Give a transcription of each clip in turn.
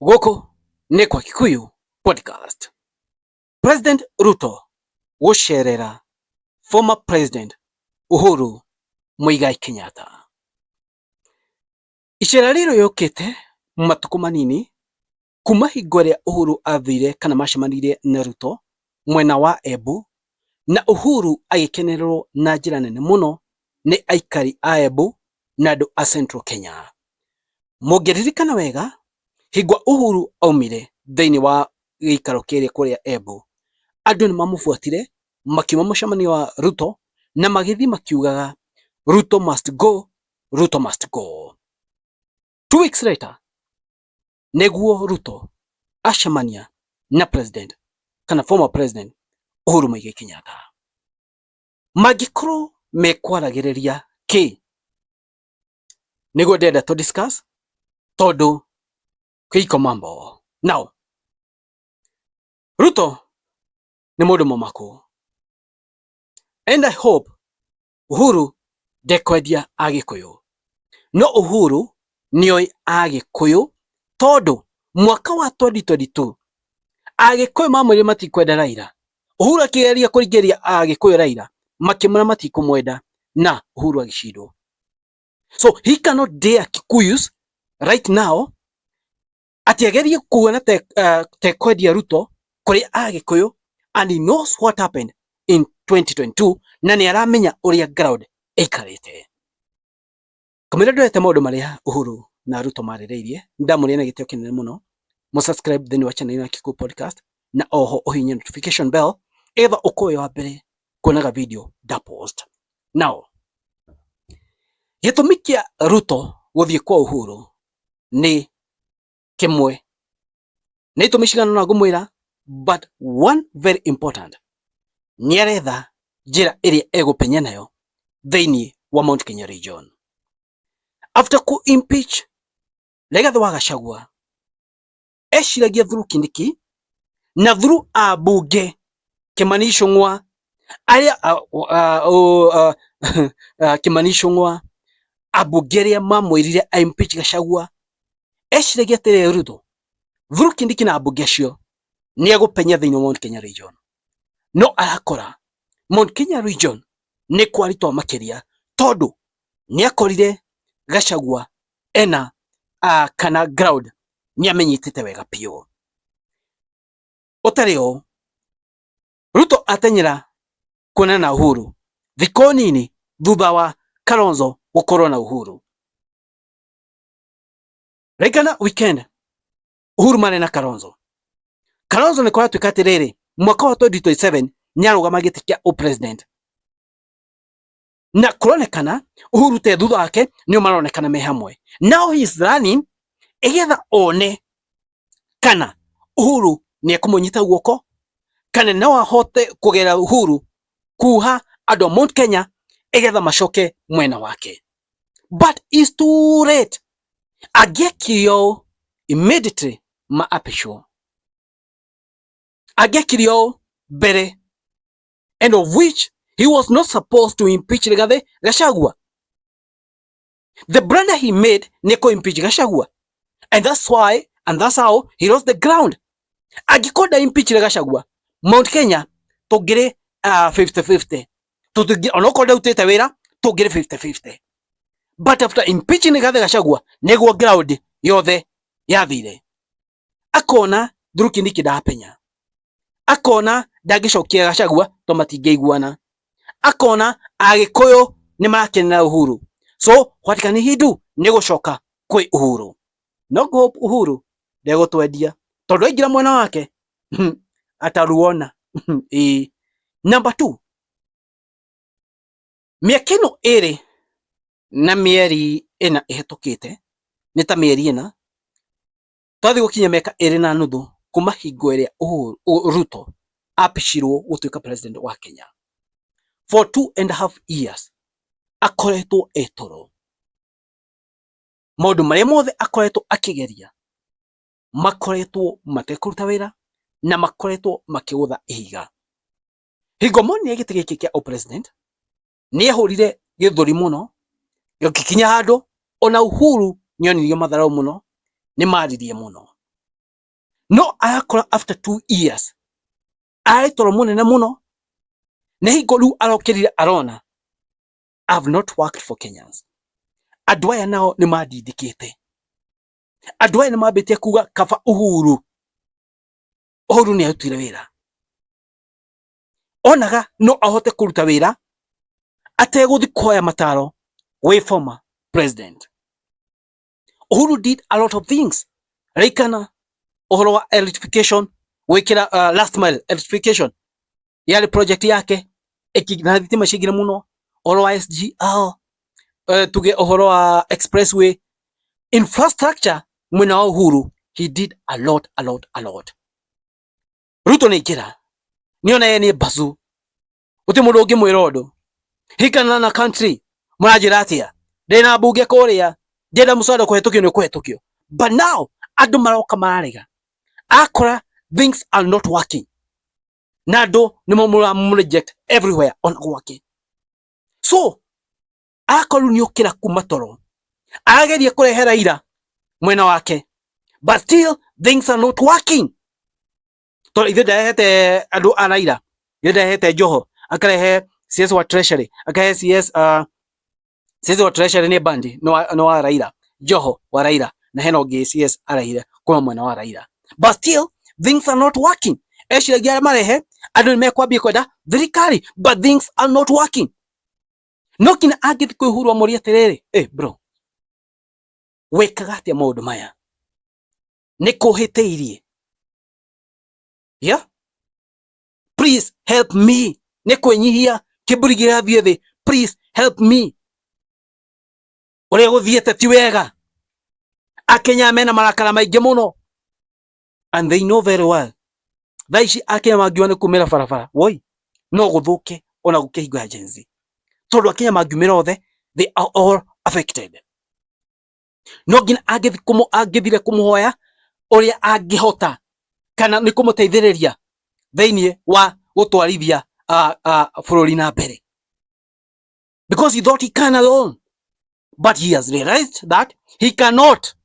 Gũkũ nĩ kwa Kikuyu Podcast. President Ruto gũcerera former President Uhuru Muigai Kenyatta. Icera rĩrĩ rĩũkĩte matukũ manini kuma hingo ĩrĩa Uhuru athire kana macemanirie na Ruto mwena wa Embu, na Uhuru agĩkenererwo na njĩra nene mũno nĩ aikari a Embu na andũ a Central Kenya. Mũngĩririkana wega, hingo Uhuru aumire thĩinĩ wa gĩikaro kĩrĩa kũrĩa Embu, andũ nĩ mamũbuatire makiuma mũcemanio wa Ruto na magĩthiĩ makiugaga Ruto must go, Ruto must go. 2 weeks later nĩguo Ruto acemania na president kana former president Uhuru Muigai Kenyatta. Mangĩkorwo mekwaragĩrĩria kĩ? Nĩguo ndĩrenda to discuss tondũ kĩiko mambo. Now, Ruto nĩ mũndũ mũmaku, and I hope Uhuru ndekwendia Agĩkũyũ. No Uhuru nĩoĩ Agĩkũyũ tondũ mwaka wa 2022 Agĩkũyũ mamwĩrire matikwenda Raila. Uhuru akĩgeria kũringĩria Agĩkũyũ Raila, makĩmwĩra matikũmwenda na Uhuru agĩcindwo. So he cannot dare Kikuyus right now atĩ agerie kuona te kwendia Ruto kũrĩ Agĩkũyũ, and he knows what happened in 2022 na nĩ aramenya ũrĩa ground ĩikarĩte. Kamũira ndwete maũndũ marĩa Uhuru na Ruto marĩrĩirie, ndamũria na gĩtĩo kĩnene mũno, mũsubscribe thĩinĩ wa channel ya Kikuyu Podcast, na oho ũhihinye notification bell either ũkoe wa mbere kuonaga video da post. Now, gĩtũmi kĩa Ruto gũthiĩ kwa Uhuru nĩ kĩmwe, nĩ itũmi cigana ũna ngũmwĩra, but one very important, nĩ aretha njĩra ĩrĩa egũpenya nayo thĩinĩ wa Mount Kenya region. After ku-impeach Rigathi wa Gachagua, eciragia through Kindiki na through abunge Kimani Ichung'wa, arĩa Kimani Ichung'wa, abunge arĩa mamwĩrire impeach Gachagua, eciragia atĩrĩrĩ Ruto through Kindiki na abunge acio nĩ egũpenya thĩinĩ wa Mount Kenya region. No arakora Mount Kenya region nĩ kwaritwa makĩria tondũ nĩ akorire Gachagua ena kana ground nĩ amenyitĩte wega piũ. Ũtarĩ ũũ, Ruto atenyera kuonana na Uhuru thikũ nini thutha wa Kalonzo gũkorwo na Uhuru. Rĩngana weekend Uhuru marĩ na Kalonzo. Kalonzo nĩ kũratuĩka atĩrĩrĩ, mwaka wa 2027 nĩ arũgama gĩtĩ kĩa ũpresident. Na kũronekana Uhuru te thutha wake nĩo maronekana me hamwe. Now he is running egetha one kana Uhuru nĩ ekũmũnyita guoko, kana no ahote kũgera Uhuru kuha andũ a Mount Kenya egetha macoke mwena wake. But it's too late. Agĩkirio immediately maapishwo. Agĩkirio mbere, and of which he was not supposed to impeach Rigathi Gachagua. The blunder he made nĩ kũ-impeach Gachagua, and that's why and that's how he lost the ground. Agĩkorwo impeach Gachagua, Mount Kenya tũngĩrĩ 50-50. Onokorwo ndarutĩte wĩra tũngĩrĩ 50-50. But after impeaching Rigathi Gachagua nĩguo ground yothe yathire. Akona through Kindiki ndapenya. Akona ndangĩcokia Gachagua to matingĩiguana. Akona Agĩkũyũ nĩ marakenera Uhuru. So what can he do? Nĩ gũcoka kwĩ Uhuru. No hope Uhuru ndegũtwendia tondũ aingĩra mwena wake ataruona. Number 2, mĩaka ĩno ĩrĩ na mĩeri ĩna ĩhetũkĩte, nĩ ta mĩeri ĩna, twathiĩ gũkinya mĩaka ĩrĩ na nuthu kuma hingo ĩrĩa Ruto apishirwo gũtuĩka president wa Kenya. For 2.5 years akoretwo etoro. Maũndũ marĩa mothe akoretwo akĩgeria makoretwo matekũruta wĩra na makoretwo makĩgũtha ihiga. Hingo monire gĩtĩ gĩkĩ kĩa president nĩ ahũrire gĩthũri mũno, gĩkikinya handũ ona Uhuru nĩ onirio matharau mũno, nĩ maririe mũno. no arakora after 2 years aitoro munene muno na higo riu arokirire arona I've not worked for Kenyans. Andũ aya nao nĩ mandindĩkĩte. Andũ aya nĩ mambĩtie kuga kaba Uhuru nĩ arutire wĩra. Onaga no ahote kũruta wĩra ategũthi kuoya mataro way former president. Uhuru did a lot of things. Raikana uhoro wa electrification, wekira last mile electrification. Yale project yake na thitima cigire muno. Uhoro wa SGR, tuge uhoro wa expressway infrastructure. Mwena wa Uhuru, he did a lot. Ruto nĩ kira niona yeye ni bazu uti mundu ungi mwira undu hikana na country murajira atia ndina bunge kuria ndenda musada kuhetukio ni kuhetukio, but now andu maroka mararega akora things are not working na andu ni mo reject everywhere on working. So akoru ni ukira kuma toro ageria kurehera ira mwena wake, but still things are not working. To ithe ndahete andu anaira ithe ndahete Joho akarehe CS wa treasury akarehe CS wa treasury ni bandi no wa Raila Joho wa Raila na heno ge CS araire kuma mwena wa Raila, but still things are not working. Eshiragia marehe andu ni mekwambia kwenda thirikari, but things are not working. No kina agithi kwi Uhuru amoria terere bro wekaga atia maundu maya ni kuhiteirie. Yeah, please help me. Ni kwenyihia kiburi girathie thi, please help me. Ore guthiete ti wega. Akenya mena marakara maingi muno, and they know very well thaici Akenya mangiwa ni kumira barabara woi no guthuke ona gukihinga agency tondu Akenya mangiumira othe, they are all affected. No ngina agithire kumuhoya uria angihota kana ni kumuteithiriria theinie wa gutwarithia bururi na mbere, because he thought he can alone, but he has realized that he cannot.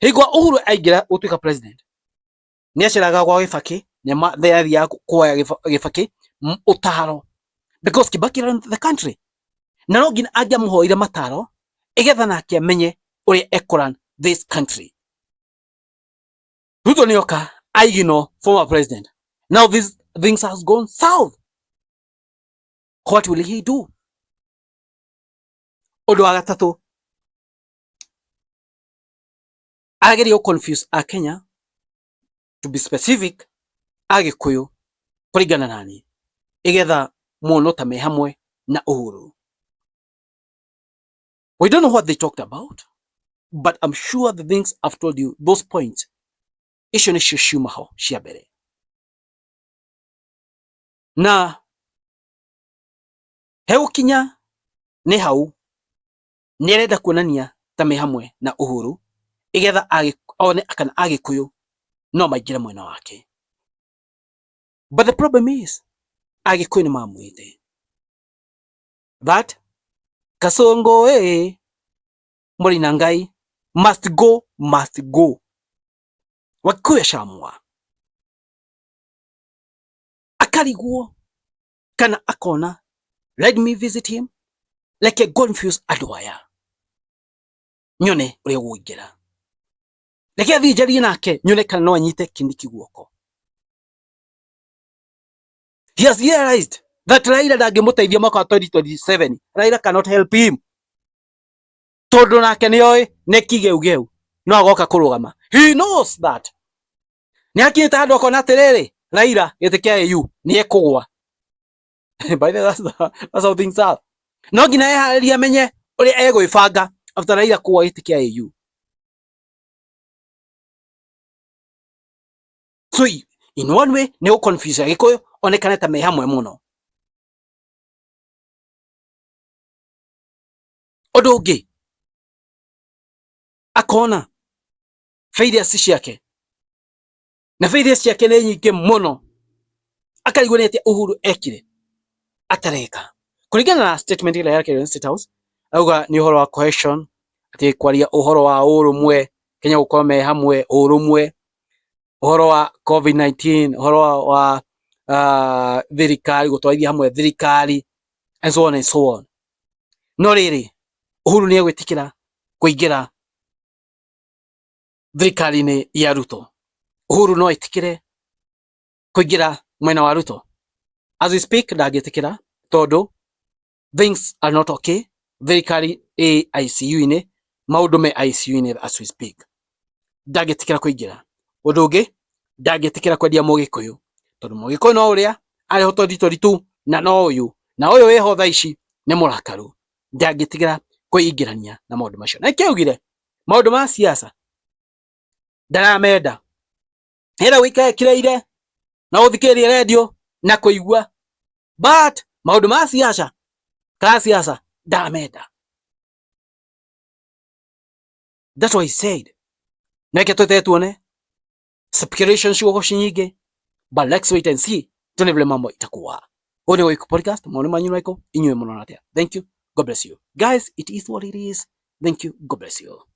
Higwa Uhuru aigira utuika president ni aciraga gwa Gibaki ni thea kuoya Gibaki utaro, because Kibaki ran the country na no ngina angiamuhoire mataro igetha nake amenye uria ekoran this country. Ruto nioka aigino former president. Now these things has gone south. What will he do? Odo wa gatatu ageria confuse Akenya, to be specific Agikuyu kurigana nani igetha muno ta me hamwe na Uhuru. We don't know what they talked about, but I'm sure the things I've told you, those points, icio nicio ciumaho cia mbere. Na hegukinya ni hau ni arenda kuonania ta me hamwe na Uhuru igetha one kana Agikuyu no maingire mwena wake. But the problem is Agikuyu ni mamwite that Kasongo Murina Ngai must go. Wakikuyu shamwa akariguo kana akona let me visit him like a confused adwaya nyone uria guingira leke athi njari nake nyone kana no anyite Kindiki guoko. He has realized that Raila ndangĩmũteithia mwaka wa 2027. Raila cannot help him tondu nake nioi ne kigeugeu no agoka kurugama. He knows that ni akinyite handu akona atiriri Raila giti kia AU ni ekugwa. By the way, that's how things are. No ngina ehariria menye uria egwibanga after Raila kuwa giti kia AU. So in one way ni confuse Agikuyu onekane ta me hamwe muno. Undu ungi akona failures ciake na failures ciake ni nyingi muno, akarigwo ni atia Uhuru ekire atareka kuringana na statement ile yake in State House. Auga ni uhoro wa cohesion, ati kwaria uhoro wa urumwe Kenya gukorwo me hamwe urumwe. uhoro wa COVID-19, uhoro wa thirikari, gutwarithia hamwe thirikari, and so on and so on. No riri Uhuru ni egwitikira kuingira thirikari-ini ya Ruto. Uhuru no itikire kuingira mwena wa Ruto. As we speak, ndagitikira tondu things are not okay. Thirikari ICU-ini, maundu me ICU-ini as we speak. Ndagitikira kuingira. Undu ungi, ndagitikira kwendia Mugikuyu, tondu Mugikuyu no uria ariho toritu na no uyu wiho thaa ici ni murakaru. Ndagitikira kuingirania na maundu macio. Na kiugire maundu ma siasa ndaramenda. Hera wikae kireire na uthikirie radio na kuigua, but maundu ma siasa ndamenda. That's what he said. Neke twete tuone speculations ciugo cinyingi, but let's wait and see tuone vile mambo itakuwa. Hodi wa podcast maoni manyu naiko inywe muno natia. Thank you, God bless you guys. It is what it is. Thank you, God bless you.